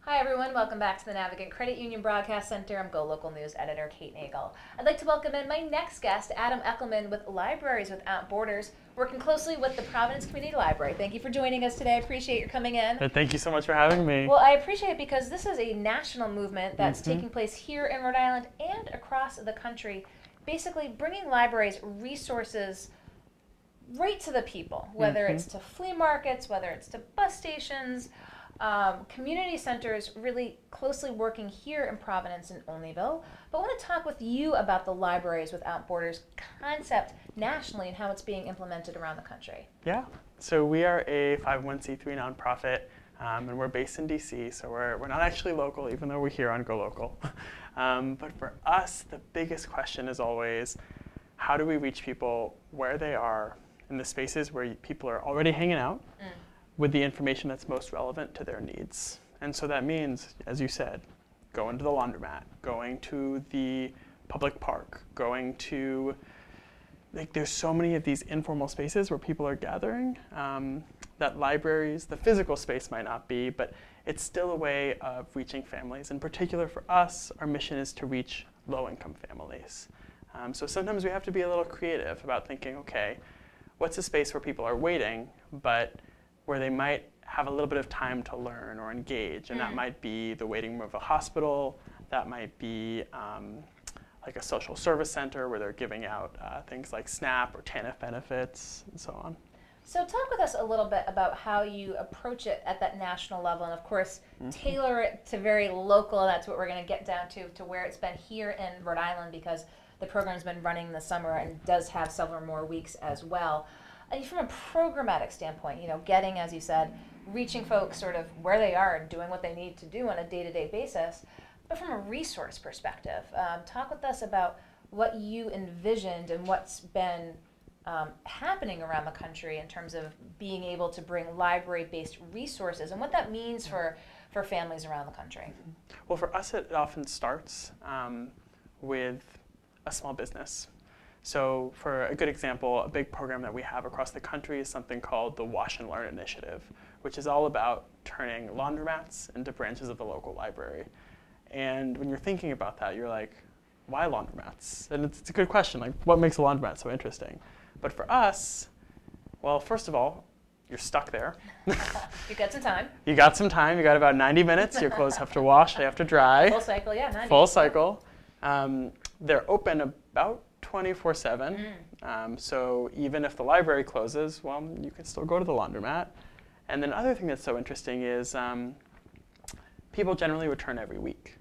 Hi everyone, welcome back to the Navigant Credit Union Broadcast Center. I'm GoLocal News Editor Kate Nagel. I'd like to welcome in my next guest, Adam Echelman with Libraries Without Borders, working closely with the Providence Community Library. Thank you for joining us today. I appreciate your coming in. Thank you so much for having me. Well, I appreciate it because this is a national movement that's taking place here in Rhode Island and across the country, basically bringing libraries resources right to the people, whether it's to flea markets, whether it's to bus stations, community centers, really closely working here in Providence and Olneyville. But I want to talk with you about the Libraries Without Borders concept nationally and how it's being implemented around the country. Yeah, so we are a 501c3 nonprofit, and we're based in DC, so we're not actually local, even though we're here on GoLocal. But for us, the biggest question is always, how do we reach people where they are in the spaces where people are already hanging out with the information that's most relevant to their needs? And so that means, as you said, going to the laundromat, going to the public park, going to, there's so many of these informal spaces where people are gathering that libraries, the physical space might not be, but it's still a way of reaching families. In particular for us, our mission is to reach low-income families. So sometimes we have to be a little creative about thinking, okay, what's a space where people are waiting, but where they might have a little bit of time to learn or engage, and that might be the waiting room of a hospital, that might be like a social service center where they're giving out things like SNAP or TANF benefits and so on. So talk with us a little bit about how you approach it at that national level, and of course tailor it to very local. That's what we're going to get down to where it's been here in Rhode Island, because the program's been running this summer and does have several more weeks as well. And from a programmatic standpoint, getting, as you said, reaching folks sort of where they are and doing what they need to do on a day-to-day basis. But from a resource perspective, talk with us about what you envisioned and what's been happening around the country in terms of being able to bring library-based resources and what that means for families around the country. Well, for us, it often starts with a small business. So for a good example, a big program that we have across the country is something called the Wash and Learn Initiative, which is all about turning laundromats into branches of the local library. And when you're thinking about that, you're like, why laundromats? And it's a good question, like what makes a laundromat so interesting? But for us, well, first of all, you're stuck there. You got some time. You got some time, you got about 90 minutes, your clothes have to wash, they have to dry. Full cycle, yeah, 90. Full cycle. They're open about 24/7, so even if the library closes, well, you can still go to the laundromat. And then another thing that's so interesting is people generally return every week.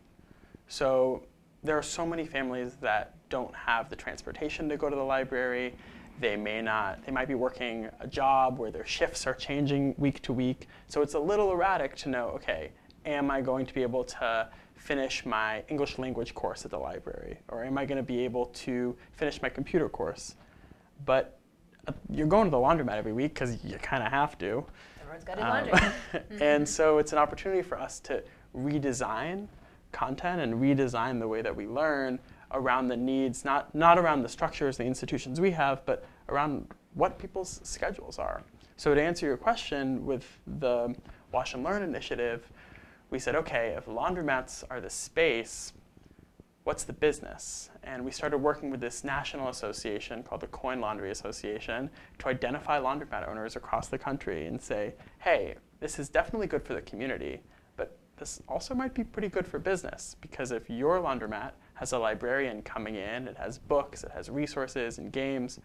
So there are so many families that don't have the transportation to go to the library. They might be working a job where their shifts are changing week to week. So it's a little erratic to know, okay, am I going to be able to finish my English language course at the library? Or am I going to be able to finish my computer course? But you're going to the laundromat every week because you kind of have to. Everyone's got to do laundry. And so it's an opportunity for us to redesign content and redesign the way that we learn around the needs, not around the structures, the institutions we have, but around what people's schedules are. So to answer your question, with the Wash and Learn initiative, we said, okay, if laundromats are the space, what's the business? And we started working with this national association called the Coin Laundry Association to identify laundromat owners across the country and say, hey, this is definitely good for the community, but this also might be pretty good for business, because if your laundromat has a librarian coming in, it has books, it has resources and games,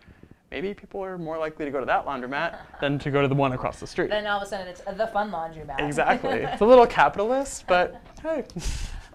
maybe people are more likely to go to that laundromat than to go to the one across the street. Then all of a sudden it's the fun laundromat. Exactly. It's a little capitalist, but hey.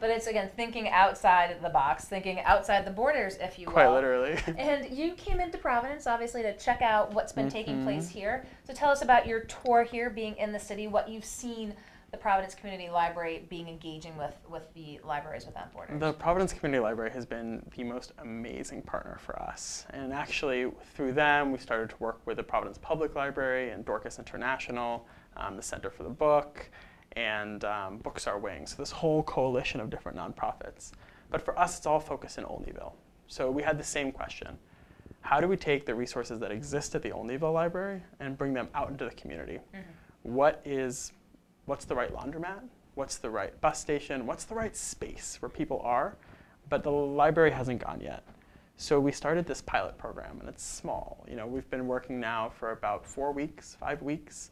But it's, again, thinking outside the box, thinking outside the borders, if you will. Quite literally. And you came into Providence, obviously, to check out what's been taking place here. So tell us about your tour here, being in the city, what you've seen the Providence Community Library being engaging with the Libraries Without Borders. The Providence Community Library has been the most amazing partner for us. And actually, through them, we started to work with the Providence Public Library and Dorcas International, the Center for the Book, and Books Our Wing. So this whole coalition of different nonprofits. But for us, it's all focused in Olneyville. So we had the same question. How do we take the resources that exist at the Olneyville Library and bring them out into the community? What's the right laundromat? what's the right bus station, what's the right space where people are, but the library hasn't gone yet. So we started this pilot program, and it's small. We've been working now for about 5 weeks,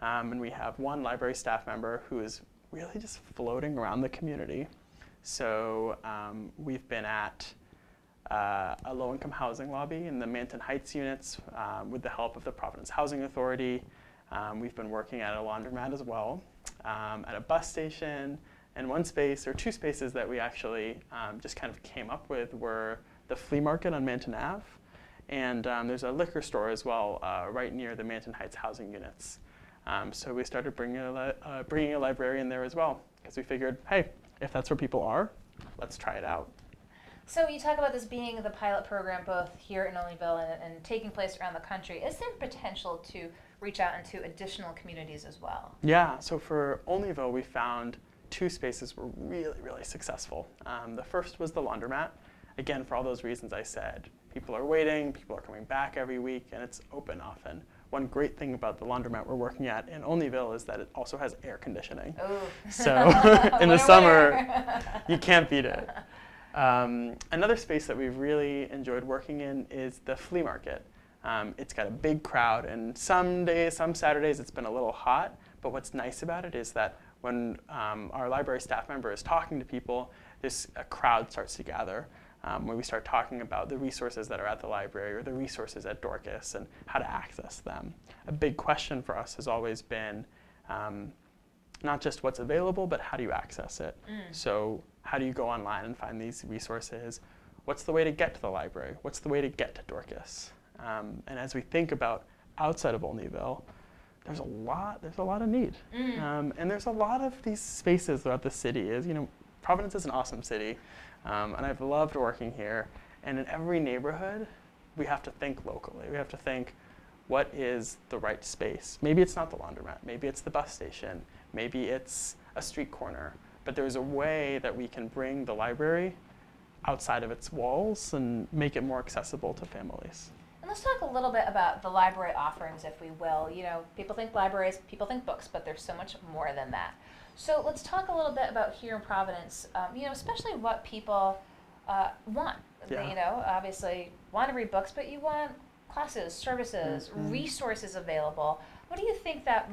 and we have one library staff member who is really just floating around the community. So we've been at a low-income housing lobby in the Manton Heights units with the help of the Providence Housing Authority. We've been working at a laundromat as well, at a bus station, and one space, or two spaces that we actually just kind of came up with were the flea market on Manton Ave, and there's a liquor store as well right near the Manton Heights housing units. So we started bringing a librarian there as well, because we figured, hey, if that's where people are, let's try it out. So you talk about this being the pilot program both here in Olneyville and taking place around the country. Is there potential to reach out into additional communities as well? Yeah, so for Olneyville, we found two spaces were really, really successful. The first was the laundromat. Again, for all those reasons I said. People are waiting, people are coming back every week, and it's open often. One great thing about the laundromat we're working at in Olneyville is that it also has air conditioning. Ooh. So in the summer, you can't beat it. Another space that we've really enjoyed working in is the flea market. It's got a big crowd, and some days, some Saturdays, it's been a little hot, but what's nice about it is that when our library staff member is talking to people, a crowd starts to gather. When we start talking about the resources that are at the library or the resources at Dorcas and how to access them. A big question for us has always been not just what's available, but how do you access it? So how do you go online and find these resources? What's the way to get to the library? What's the way to get to Dorcas? And as we think about outside of Olneyville, there's a lot of need. And there's a lot of these spaces throughout the city. Providence is an awesome city, and I've loved working here. And in every neighborhood, we have to think locally. We have to think, what is the right space? Maybe it's not the laundromat. Maybe it's the bus station. Maybe it's a street corner. But there's a way that we can bring the library outside of its walls and make it more accessible to families. And let's talk a little bit about the library offerings, if we will. People think libraries, people think books, but there's so much more than that. So let's talk a little bit about here in Providence, especially what people want. Yeah. They, obviously want to read books, but you want classes, services, resources available. What do you think that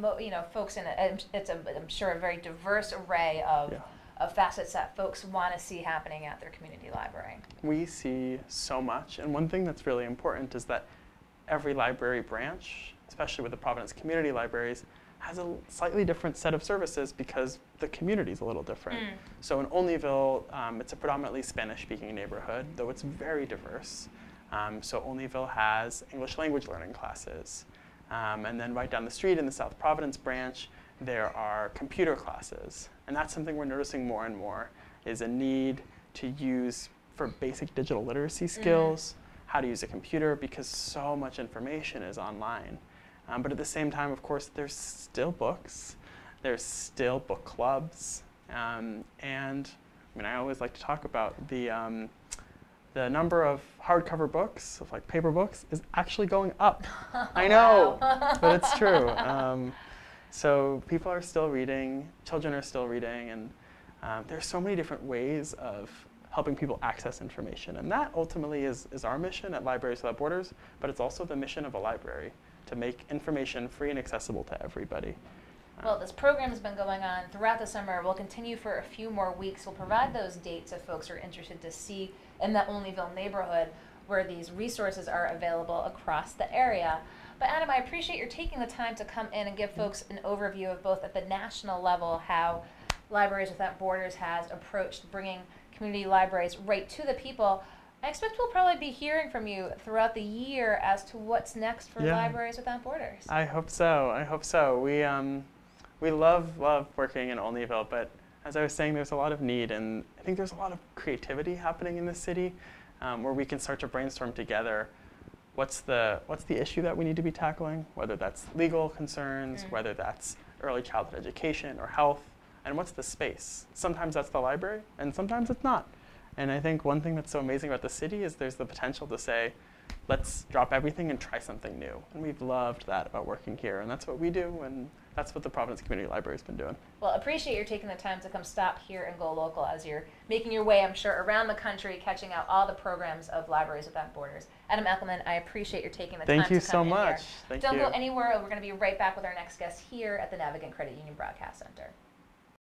folks in I'm sure a very diverse array of facets that folks want to see happening at their community library? We see so much, and one thing that's really important is that every library branch, especially with the Providence community libraries, has a slightly different set of services because the community is a little different. So in Olneyville, it's a predominantly Spanish-speaking neighborhood, though it's very diverse. So Olneyville has English language learning classes. And then right down the street in the South Providence branch, there are computer classes. And that's something we're noticing more and more, is a need to use for basic digital literacy skills, how to use a computer, because so much information is online. But at the same time, of course, there's still books. There's still book clubs. And I always like to talk about the number of hardcover books, like paper books, is actually going up. I know, but it's true. So people are still reading, children are still reading, and there's so many different ways of helping people access information. And that ultimately is our mission at Libraries Without Borders, but it's also the mission of a library, to make information free and accessible to everybody. Well, this program has been going on throughout the summer. We'll continue for a few more weeks. We'll provide those dates if folks are interested to see in the Olneyville neighborhood where these resources are available across the area. But Adam, I appreciate your taking the time to come in and give folks an overview of both at the national level how Libraries Without Borders has approached bringing community libraries right to the people. I expect we'll probably be hearing from you throughout the year as to what's next for Libraries Without Borders. I hope so. I hope so. We love working in Olneyville, but as I was saying, there's a lot of need, and I think there's a lot of creativity happening in the city where we can start to brainstorm together what's the issue that we need to be tackling, whether that's legal concerns, whether that's early childhood education or health, and what's the space. Sometimes that's the library, and sometimes it's not. And I think one thing that's so amazing about the city is there's the potential to say, let's drop everything and try something new. And we've loved that about working here, and that's what we do, and that's what the Providence Community Library has been doing. Well, appreciate your taking the time to come stop here and Go Local as you're making your way, I'm sure, around the country, catching out all the programs of Libraries Without Borders. Adam Echelman, I appreciate your taking the time to come in here. Thank you so much. Don't go anywhere. We're going to be right back with our next guest here at the Navigant Credit Union Broadcast Center.